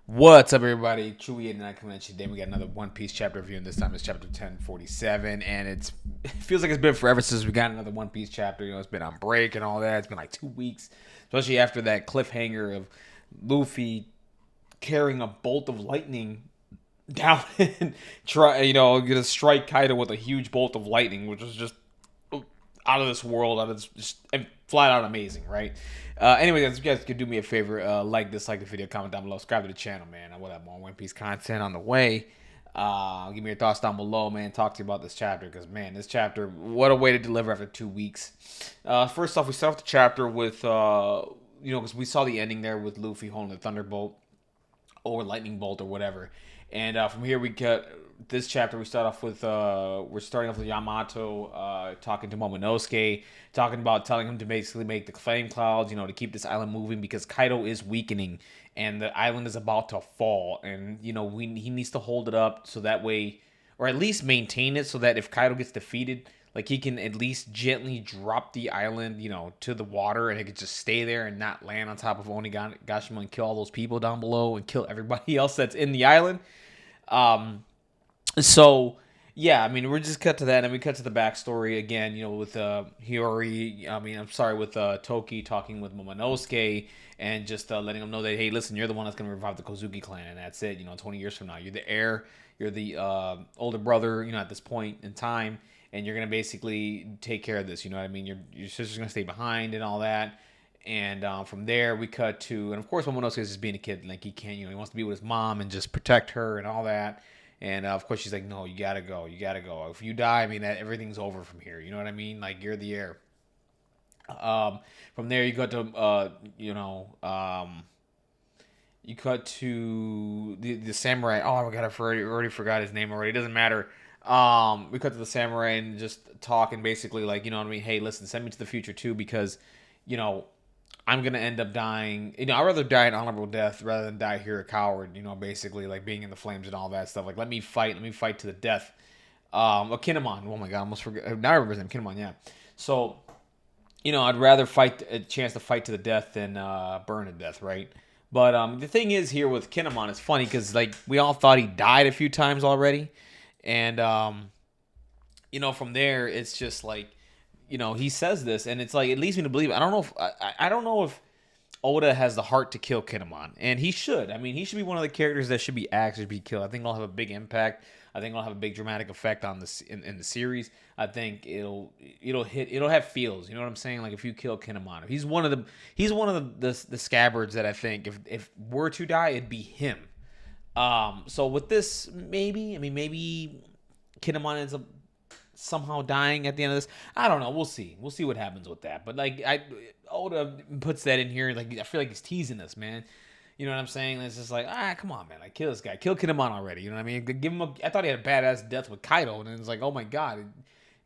What's up, everybody? Chewy and I coming at you today. We got another One Piece chapter review, and this time it's chapter 1047. And it feels like it's been forever since we got another One Piece chapter. It's been on break and all that. It's been like 2 weeks, especially after that cliffhanger of Luffy carrying a bolt of lightning down and gonna strike Kaido with a huge bolt of lightning, which was just out of this world, out of this, just flat out amazing, right? Anyway, guys, if you guys could do me a favor, like the video, comment down below, subscribe to the channel, man. I will have more One Piece content on the way. Give me your thoughts down below, man. Talk to you about this chapter, because man, this chapter, what a way to deliver after 2 weeks. First off, we start off the chapter with because we saw the ending there with Luffy holding the Thunderbolt or lightning bolt or whatever. And from here we get this chapter. We start off with we're starting off with Yamato talking to Momonosuke, talking about telling him to basically make the flame clouds, to keep this island moving because Kaido is weakening and the island is about to fall, and he needs to hold it up so that way, or at least maintain it so that if Kaido gets defeated, like he can at least gently drop the island, to the water, and it could just stay there and not land on top of Onigashima and kill all those people down below and kill everybody else that's in the island. So yeah, I mean, we're just cut to that, and we cut to the backstory again. With Hiyori. I'm sorry, with Toki talking with Momonosuke and just letting him know that, hey, listen, you're the one that's gonna revive the Kozuki clan, and that's it. 20 years from now, you're the heir, you're the older brother. At this point in time, and you're gonna basically take care of this. You know what I mean? Your sister's gonna stay behind and all that. And from there, we cut to, and of course, Momonosuke is just being a kid, like he can't, he wants to be with his mom and just protect her and all that. And of course, she's like, "No, you gotta go. You gotta go. If you die, I mean, everything's over from here. You know what I mean? Like you're the heir." From there, you got to, you cut to the samurai. Oh my god, I already forgot his name already. It doesn't matter. We cut to the samurai and just talking basically like, you know what I mean? Hey, listen, send me to the future too because, you know, I'm gonna end up dying. I'd rather die an honorable death rather than die here a coward. Basically like being in the flames and all that stuff. Like let me fight to the death. Kinemon. Oh my god, I almost forgot. Now I remember his name, Kinemon. Yeah. So, I'd rather fight a chance to fight to the death than burn to death, right? But the thing is here with Kinemon, it's funny because like we all thought he died a few times already, and from there it's just like, he says this, and it's like it leads me to believe. I don't know if I don't know if Oda has the heart to kill Kinemon, and he should. I mean, he should be one of the characters that should be axed, should be killed. I think it'll have a big impact. I think it'll have a big dramatic effect on this in the series. I think it'll have feels. You know what I'm saying? Like if you kill Kinemon, he's one of the scabbards that I think if were to die, it'd be him. So with this, maybe Kinemon ends up somehow dying at the end of this. I don't know. We'll see. We'll see what happens with that. But like Oda puts that in here. Like I feel like he's teasing us, man. You know what I'm saying? It's just like, come on, man. Like kill this guy. Kill Kinemon already. You know what I mean? Give him I thought he had a badass death with Kaido, and it's like, oh my god.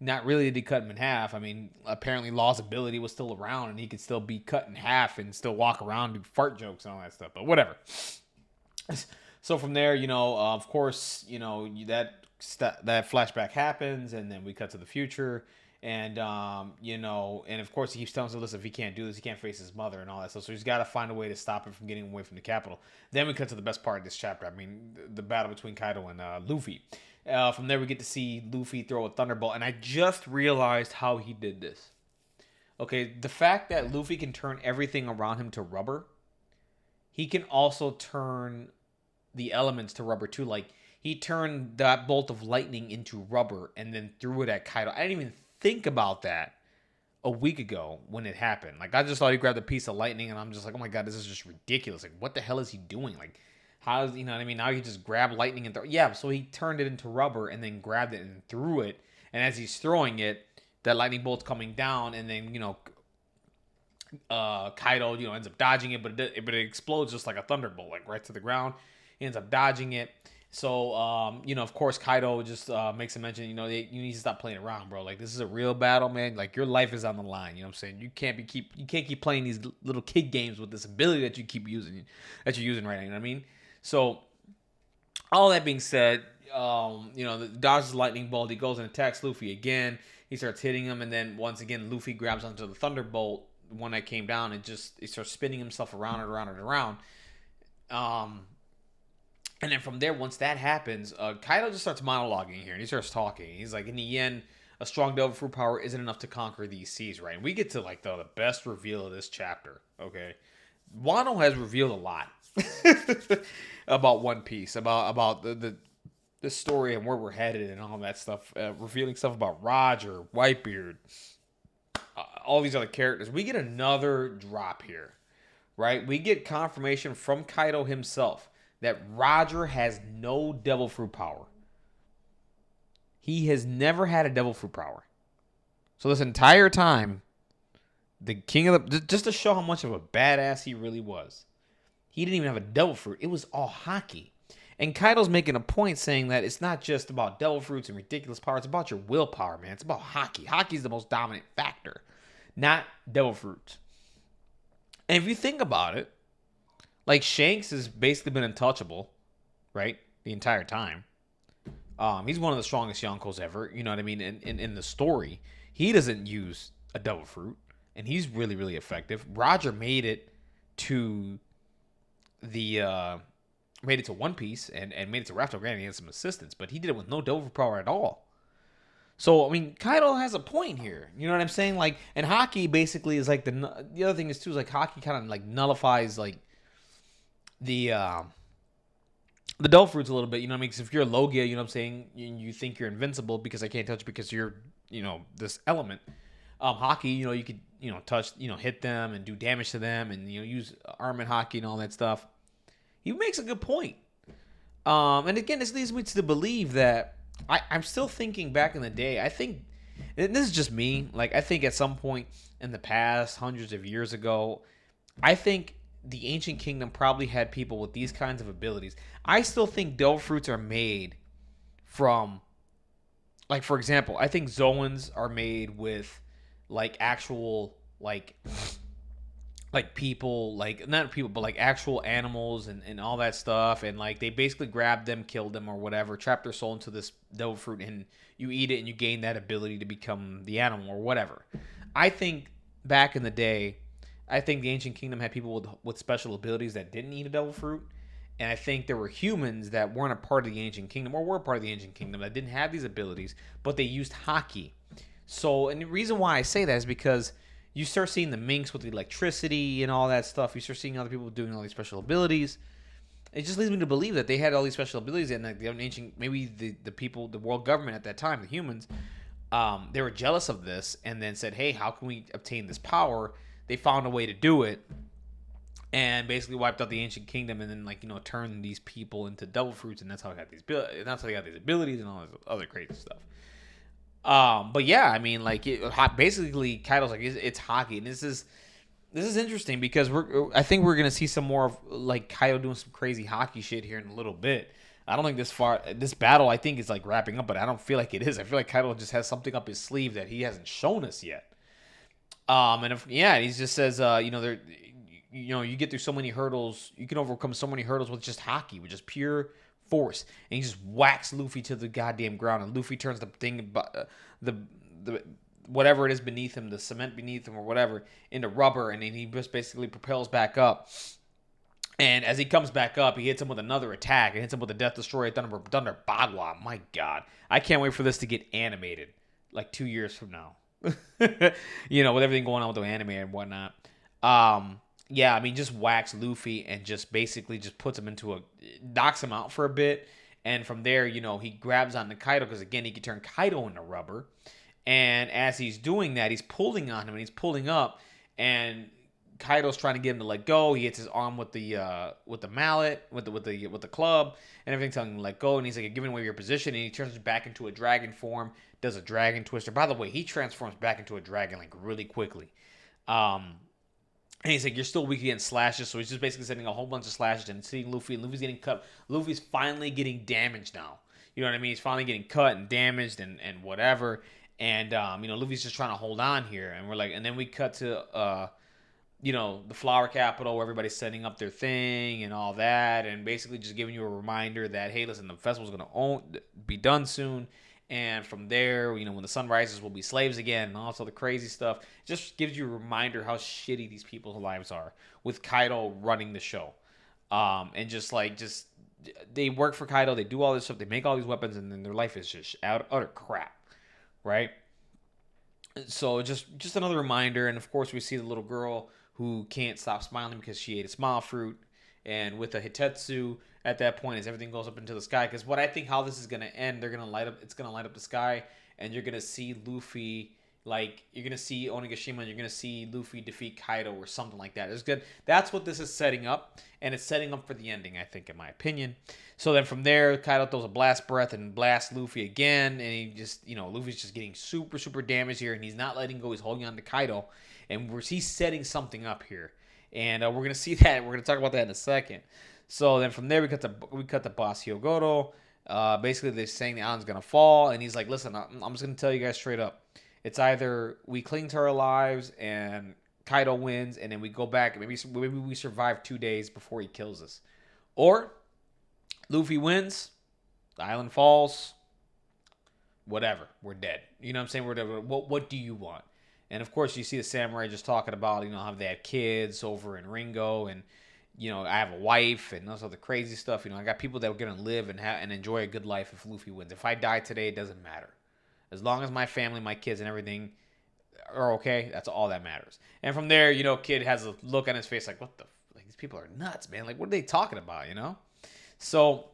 Not really did he cut him in half. I mean, apparently Law's ability was still around, and he could still be cut in half and still walk around, do fart jokes and all that stuff. But whatever. So from there, of course, that flashback happens, and then we cut to the future, and and of course he keeps telling us, listen, if he can't do this, he can't face his mother and all that stuff. So he's got to find a way to stop him from getting away from the capital. Then we cut to the best part of this chapter. I mean, the battle between Kaido and Luffy. From there, we get to see Luffy throw a thunderbolt, and I just realized how he did this. Okay, the fact that Luffy can turn everything around him to rubber, he can also turn the elements to rubber too. Like he turned that bolt of lightning into rubber and then threw it at Kaido. I didn't even think about that a week ago when it happened. Like I just thought he grabbed a piece of lightning, and I'm just like, oh my god, this is just ridiculous. Like what the hell is he doing? Like how is, you know what I mean? Now he just grabbed lightning and throw. Yeah, so he turned it into rubber and then grabbed it and threw it. And as he's throwing it, that lightning bolt's coming down, and then Kaido ends up dodging it, but it explodes just like a thunderbolt, like right to the ground. He ends up dodging it. So, of course, Kaido just makes a mention, you need to stop playing around, bro. Like, this is a real battle, man. Like, your life is on the line. You know what I'm saying? You can't keep playing these little kid games with this ability that that you're using right now. You know what I mean? So, all that being said, the dodges lightning bolt. He goes and attacks Luffy again. He starts hitting him, and then once again, Luffy grabs onto the thunderbolt, one that came down, and he starts spinning himself around and around and around. And then from there, once that happens, Kaido just starts monologuing here, and he starts talking. He's like, in the end, a strong devil fruit power isn't enough to conquer these seas, right? And we get to like the best reveal of this chapter. Okay, Wano has revealed a lot about One Piece, about the story and where we're headed and all that stuff, revealing stuff about Roger, Whitebeard, all these other characters. We get another drop here, right? We get confirmation from Kaido himself that Roger has no devil fruit power. He has never had a devil fruit power. So this entire time, the king of the just to show how much of a badass he really was, he didn't even have a devil fruit. It was all hockey. And Kaido's making a point saying that it's not just about devil fruits and ridiculous power. It's about your willpower, man. It's about hockey. Hockey's the most dominant factor, not devil fruits. And if you think about it, like Shanks has basically been untouchable, right? The entire time. He's one of the strongest Yonkos ever. You know what I mean? In the story, he doesn't use a devil fruit, and he's really really effective. Roger to the made it to One Piece and made it to Rafto. Granted, he had some assistance, but he did it with no devil fruit power at all. So I mean, Kaido has a point here. You know what I'm saying? Like, and hockey basically is like the other thing is too is like hockey kind of like nullifies like the devil fruits a little bit. You know what I mean? Because if you're a Logia, you know what I'm saying, you think you're invincible because I can't touch you because you're this element. Hockey, you could touch, hit them and do damage to them, and use arm and hockey and all that stuff. He makes a good point. And again, this leads me to believe that I'm still thinking back in the day. I think, and this is just me, like I think at some point in the past, hundreds of years ago, I think the ancient kingdom probably had people with these kinds of abilities. I still think devil fruits are made from, like, for example, I think Zoans are made with like actual like people, like not people, but like actual animals and all that stuff. And like they basically grab them, kill them or whatever, trap their soul into this devil fruit, and you eat it and you gain that ability to become the animal or whatever. I think back in the day, I think the ancient kingdom had people with special abilities that didn't eat a devil fruit. And I think there were humans that weren't a part of the ancient kingdom or were a part of the ancient kingdom that didn't have these abilities, but they used haki. So, and the reason why I say that is because you start seeing the minks with the electricity and all that stuff. You start seeing other people doing all these special abilities. It just leads me to believe that they had all these special abilities, and like the ancient, maybe the people, the world government at that time, the humans, they were jealous of this, and then said, "Hey, how can we obtain this power?" They found a way to do it, and basically wiped out the ancient kingdom, and then turned these people into devil fruits, and that's how they got these abilities and all this other crazy stuff. But yeah, I mean, like basically, Kaido's like it's hockey, and this is interesting because I think we're gonna see some more of like Kaido doing some crazy hockey shit here in a little bit. I don't think this battle I think is like wrapping up, but I don't feel like it is. I feel like Kaido just has something up his sleeve that he hasn't shown us yet. And he just says, you get through so many hurdles, you can overcome so many hurdles with just hockey, with just pure force, and he just whacks Luffy to the goddamn ground, and Luffy turns the thing, the whatever it is beneath him, the cement beneath him or whatever, into rubber, and then he just basically propels back up. And as he comes back up, he hits him with another attack, and hits him with a Death Destroyer Thunder Bagua. My God, I can't wait for this to get animated, like 2 years from now. With everything going on with the anime and whatnot. Yeah, I mean, just whacks Luffy and just basically just puts him knocks him out for a bit. And from there, he grabs onto Kaido because, again, he can turn Kaido into rubber. And as he's doing that, he's pulling on him and he's pulling up. And Kaido's trying to get him to let go. He hits his arm with the mallet, with the club, and everything, telling him to let go. And he's like, "You're giving away your position." And he turns back into a dragon form, does a dragon twister. By the way, he transforms back into a dragon like really quickly. And he's like, "You're still weak against slashes." So he's just basically sending a whole bunch of slashes and seeing Luffy. And Luffy's getting cut. Luffy's finally getting damaged now. You know what I mean? He's finally getting cut and damaged and whatever. And Luffy's just trying to hold on here. And we're like, and then we cut to the Flower Capital where everybody's setting up their thing and all that, and basically just giving you a reminder that, hey, listen, the festival's gonna be done soon. And from there, when the sun rises, we'll be slaves again, and all this other crazy stuff. It just gives you a reminder how shitty these people's lives are with Kaido running the show, and just they work for Kaido. They do all this stuff. They make all these weapons, and then their life is just utter crap, right? So just another reminder. And of course, we see the little girl who can't stop smiling because she ate a smile fruit. And with a Hitetsu at that point, as everything goes up into the sky, because what I think how this is gonna end, they're gonna light up. It's gonna light up the sky, and you're gonna see Luffy. Like you're gonna see Onigashima, and you're gonna see Luffy defeat Kaido or something like that. It's good. That's what this is setting up, and it's setting up for the ending, I think, in my opinion. So then from there, Kaido throws a blast breath and blasts Luffy again, and he just, Luffy's just getting super, super damaged here, and he's not letting go. He's holding on to Kaido, and he's setting something up here, and we're gonna see that. We're gonna talk about that in a second. So then from there, we cut the boss Hyogoro. Basically, they're saying the island's gonna fall, and he's like, "Listen, I'm just gonna tell you guys straight up. It's either we cling to our lives and Kaido wins, and then we go back. Maybe we survive 2 days before he kills us, or Luffy wins, the island falls, whatever, we're dead. You know what I'm saying? Whatever. What do you want?" And of course, you see the samurai just talking about, how they have kids over in Ringo, and I have a wife, and those other crazy stuff. I got people that are gonna live and enjoy a good life if Luffy wins. If I die today, it doesn't matter. As long as my family, my kids, and everything are okay, that's all that matters. And from there, Kid has a look on his face like, what the? Like, these people are nuts, man. Like, what are they talking about, So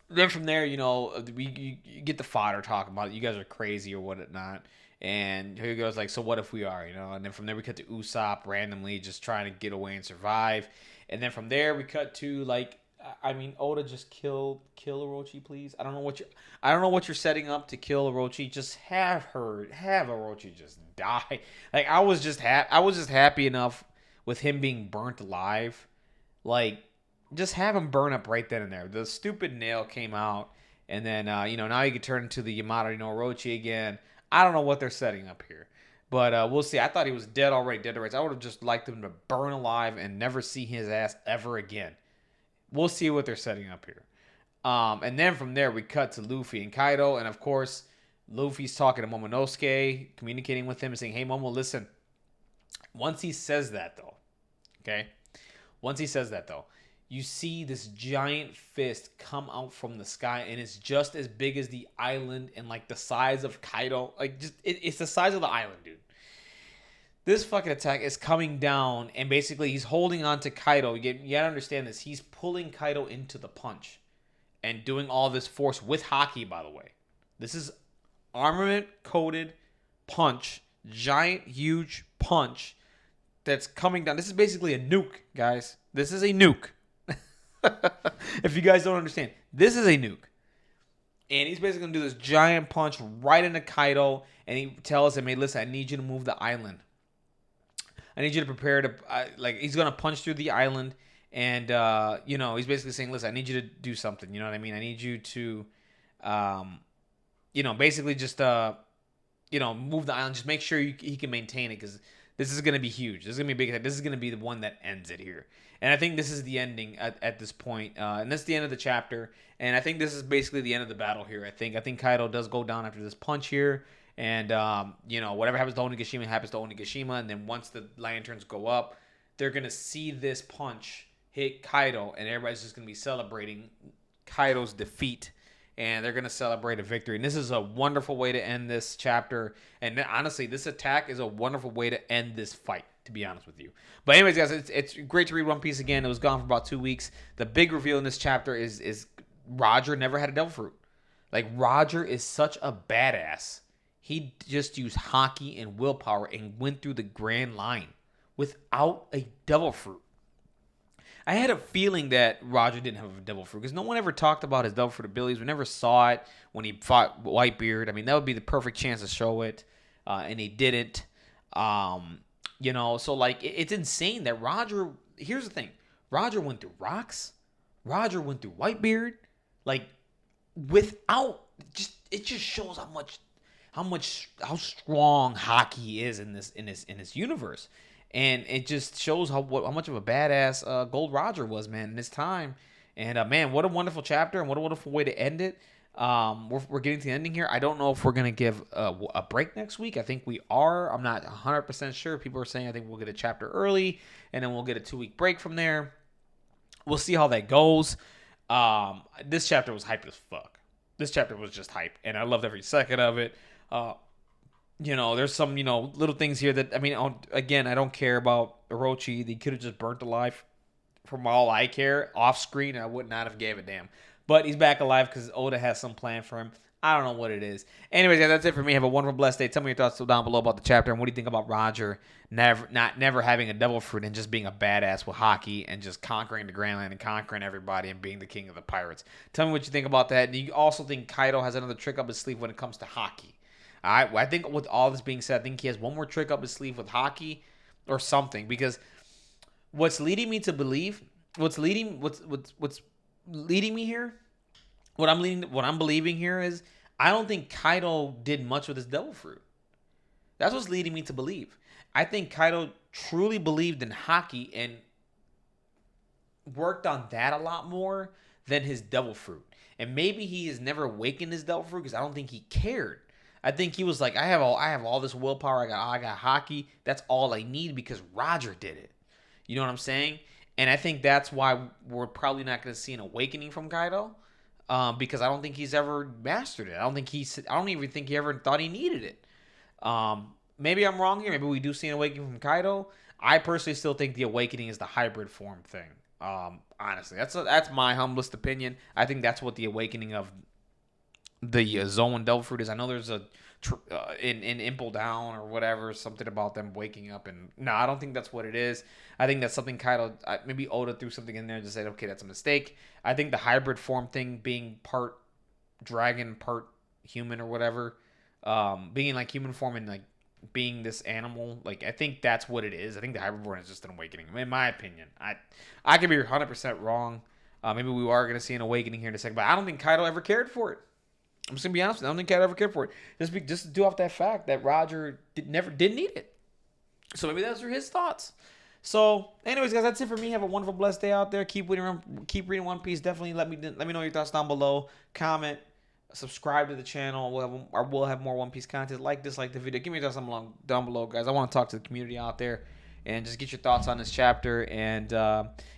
then from there, you get the fodder talking about it. You guys are crazy or whatnot. And here he goes like, so what if we are, And then from there we cut to Usopp randomly just trying to get away and survive. And then from there we cut to Oda, just kill Orochi, please. I don't know what you're setting up to kill Orochi. Just have Orochi just die. Like I was just happy enough with him being burnt alive. Like just have him burn up right then and there. The stupid nail came out, and then now you can turn into the Yamato no Orochi again. I don't know what they're setting up here. But we'll see. I thought he was dead already, dead to rights. I would have just liked him to burn alive and never see his ass ever again. We'll see what they're setting up here. And then from there, we cut to Luffy and Kaido. And, of course, Luffy's talking to Momonosuke, communicating with him and saying, hey, Momo, listen. Once he says that, though, you see this giant fist come out from the sky, and it's just as big as the island and, the size of Kaido. It's the size of the island, dude. This fucking attack is coming down, and basically he's holding on to Kaido. You gotta understand this. He's pulling Kaido into the punch and doing all this force with Haki, by the way. This is armament-coated punch, giant, huge punch that's coming down. This is basically a nuke, guys. This is a nuke. If you guys don't understand, this is a nuke. And he's basically going to do this giant punch right into Kaido, and he tells him, hey, listen, I need you to move the island. I need you to prepare to, he's going to punch through the island, and, he's basically saying, listen, I need you to do something, you know what I mean? I need you to, basically just, move the island, just make sure he can maintain it, because this is going to be huge. This is going to be big. This is going to be the one that ends it here. And I think this is the ending at this point. And that's the end of the chapter. And I think this is basically the end of the battle here. I think Kaido does go down after this punch here. And, whatever happens to Onigashima happens to Onigashima. And then once the lanterns go up, they're going to see this punch hit Kaido. And everybody's just going to be celebrating Kaido's defeat. And they're going to celebrate a victory. And this is a wonderful way to end this chapter. And honestly, this attack is a wonderful way to end this fight, to be honest with you. But anyways, guys, it's great to read One Piece again. It was gone for about 2 weeks. The big reveal in this chapter is Roger never had a devil fruit. Like, Roger is such a badass. He just used Haki and willpower and went through the Grand Line without a devil fruit. I had a feeling that Roger didn't have a devil fruit because no one ever talked about his devil fruit abilities. We never saw it when he fought Whitebeard. I mean, that would be the perfect chance to show it, and he didn't. So it's insane that Roger. Here's the thing: Roger went through rocks. Roger went through Whitebeard, without it just shows how strong Haki is in this universe. And it just shows how much of a badass Gold Roger was, man, in his time. And, man, what a wonderful chapter and what a wonderful way to end it. We're getting to the ending here. I don't know if we're going to give a break next week. I think we are. I'm not 100% sure. People are saying I think we'll get a chapter early, and then we'll get a 2-week break from there. We'll see how that goes. This chapter was hype as fuck. This chapter was just hype, and I loved every second of it. Uh, there's some, little things here that, I mean, again, I don't care about Orochi. They could have just burnt alive. From all I care, off screen, I would not have gave a damn. But he's back alive because Oda has some plan for him. I don't know what it is. Anyways, guys, that's it for me. Have a wonderful, blessed day. Tell me your thoughts down below about the chapter, and what do you think about Roger never having a devil fruit and just being a badass with hockey and just conquering the Grand Line and conquering everybody and being the king of the pirates. Tell me what you think about that. Do you also think Kaido has another trick up his sleeve when it comes to hockey? All right, well, I think with all this being said, I think he has one more trick up his sleeve with hockey or something, because what's leading me to believe, what's leading me here, what I'm believing here is I don't think Kaido did much with his devil fruit. That's what's leading me to believe. I think Kaido truly believed in hockey and worked on that a lot more than his devil fruit. And maybe he has never awakened his devil fruit because I don't think he cared. I think he was like, I have all this willpower. I got hockey. That's all I need because Roger did it. You know what I'm saying? And I think that's why we're probably not going to see an awakening from Kaido, because I don't think he's ever mastered it. I don't even think he ever thought he needed it. Maybe I'm wrong here. Maybe we do see an awakening from Kaido. I personally still think the awakening is the hybrid form thing. Honestly, that's my humblest opinion. I think that's what the awakening of the Zoan Devil Fruit is. I know there's a in Impel Down or whatever, something about them waking up, and no, I don't think that's what it is. I think that's something Kaido, maybe Oda threw something in there and just said, okay, that's a mistake. I think the hybrid form thing, being part dragon, part human or whatever, being like human form and like being this animal, like I think that's what it is. I think the hybrid form is just an awakening, in my opinion. I could be 100% wrong. Maybe we are going to see an awakening here in a second, but I don't think Kaido ever cared for it. I'm just gonna be honest. I don't think Kaido ever cared for it. Just do off that fact that Roger didn't need it. So maybe those are his thoughts. So, anyways, guys, that's it for me. Have a wonderful, blessed day out there. Keep reading One Piece. Definitely let me know your thoughts down below. Comment, subscribe to the channel. We'll have more One Piece content. Dislike the video. Give me your thoughts down below, guys. I want to talk to the community out there and just get your thoughts on this chapter. And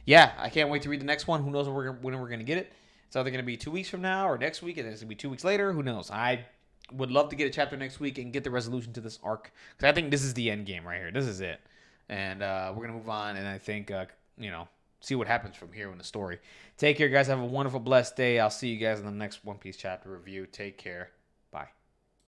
yeah, I can't wait to read the next one. Who knows when we're gonna get it? It's either going to be 2 weeks from now or next week, and then it's going to be 2 weeks later. Who knows? I would love to get a chapter next week and get the resolution to this arc, because I think this is the end game right here. This is it. And we're going to move on, and I think, see what happens from here in the story. Take care, guys. Have a wonderful, blessed day. I'll see you guys in the next One Piece chapter review. Take care.